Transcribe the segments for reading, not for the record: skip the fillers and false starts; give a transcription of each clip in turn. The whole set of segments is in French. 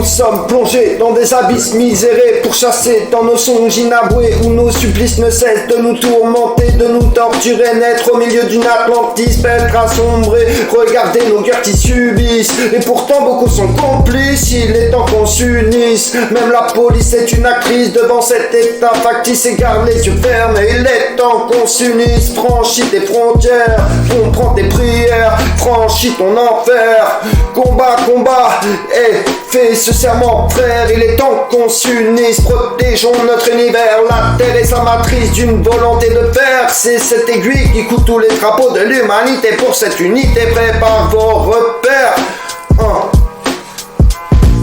Nous sommes plongés dans des abysses misérés, pourchassés dans nos songes inavoués, où nos supplices ne cessent de nous tourmenter, de nous torturer, naître au milieu d'une Atlantis belle assombrer. Regardez nos guerres qui subissent, et pourtant beaucoup sont complices. Il est temps qu'on s'unisse, même la police est une actrice devant cet état factice. Égare les yeux fermés, il est temps qu'on s'unisse. Franchis tes frontières, comprends tes prières, franchis ton enfer. Combat, combat, et fais ce serment frère. Il est temps qu'on s'unisse, protégeons notre univers. La terre est sa matrice d'une volonté de faire. C'est cette aiguille qui coud tous les drapeaux de l'humanité. Pour cette unité, prépare vos repères.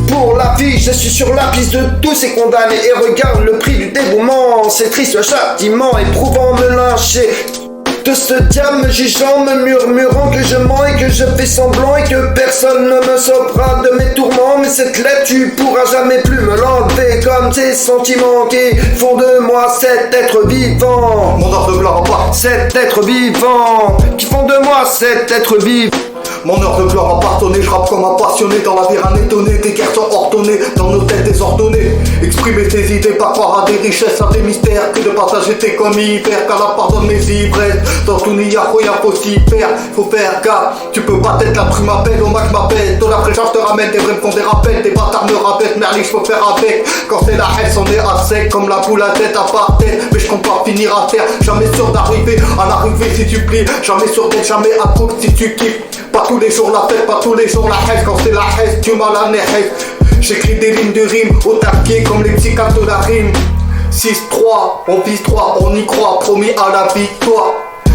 Pour la vie, je suis sur la piste de tous ces condamnés et regarde le prix du dévouement. C'est triste le châtiment, éprouvant me lyncher. De ce diable me jugeant, me murmurant que je mens et que je fais semblant et que personne ne me sauvera de mes tourments. Mais cette lettre, tu pourras jamais plus me l'enlever, comme ces sentiments qui font de moi cet être vivant. Mon heure de gloire en part, Cet être vivant, qui font de moi cet être vivant. mon heure de gloire en partonnée, je rappe comme un passionné dans la vie un étonné, des guerres sont ordonnées, dans nos têtes désordonnées. Exprimer tes idées, pas croire à des richesses, à des mystères, que de partager tes comme hiver, car la pardonne mes ivresses. Dans tout n'y a rien, faut s'y faire, faut faire gaffe. Tu peux pas être la plume m'appelle, au max m'appelle. Dans la fraîcheur je te ramène, des vrais me font des rappels, des bâtards me rappellent, merlique je peux faire avec. Quand c'est la haine, on est à sec, comme la boule à tête à part tête. Mais je compte pas finir à terre, jamais sûr d'arriver à l'arrivée si tu plies, jamais sûr d'être jamais à couple si tu kiffes. Pas tous les jours la fête, pas tous les jours la haine. Quand c'est la haine, tu m'as la nez. J'écris des lignes de rime au taquet comme les psychiatres de la rime. 6-3, on vise 3, on y croit, promis à la victoire.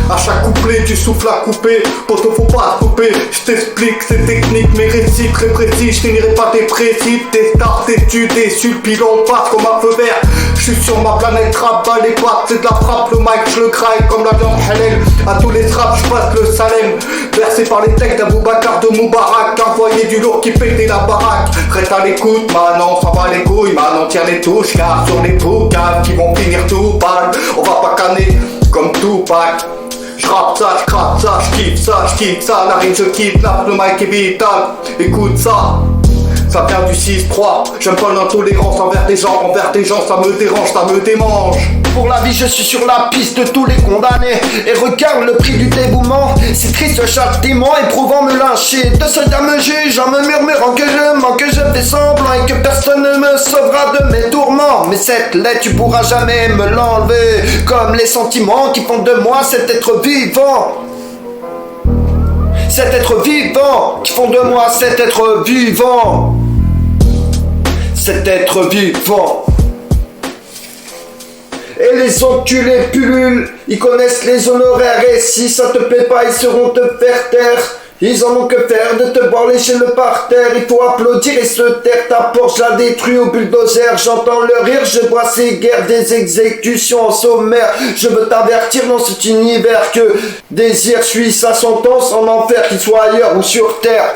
À chaque couplet tu souffles à couper, poto faut pas couper. Je t'explique ces techniques, mes récits très précis. Je finirai pas tes principes, tes stars, tes tues, tes sulpiles en face comme un feu vert. Je suis sur ma planète rap, bas les pattes, c'est de la frappe, le mic je le graille comme la viande halal. À tous les traps je passe le Salem, versé par les textes d'Aboubacar de Moubarak. Envoyé du lourd qui pétait la baraque. Reste à l'écoute, maintenant ça va les couilles, maintenant tire les touches, car sur les boucans qui vont finir tout pâle. On va pas canner comme Tupac. J'rappe ça, j'crappe ça, j'kiffe ça, la rime je kiffe, le mic est vital. Écoute ça, ça vient du 6-3. J'aime pas l'intolérance envers des gens, ça me dérange, ça me démange. Pour la vie, je suis sur la piste de tous les condamnés et regarde le prix du dévouement. C'est triste ce châtiment, éprouvant me lyncher. Deux soldats me jugent en me murmurant que je mens, que je fais semblant et que personne ne me sauvera de mes tourments. Mais cette lettre, tu pourras jamais me l'enlever, comme les sentiments qui font de moi cet être vivant. Cet être vivant, qui font de moi cet être vivant. Cet être vivant. Et les enculés pullulent, ils connaissent les honoraires. Et si ça te plaît pas, ils sauront te faire taire. Ils en ont que faire de te voir lécher le parterre. Il faut applaudir et se taire. Ta Porsche la détruit au bulldozer. J'entends le rire, je vois ces guerres, des exécutions en sommaire. Je veux t'avertir dans cet univers que désir suit sa sentence en enfer, qu'il soit ailleurs ou sur terre.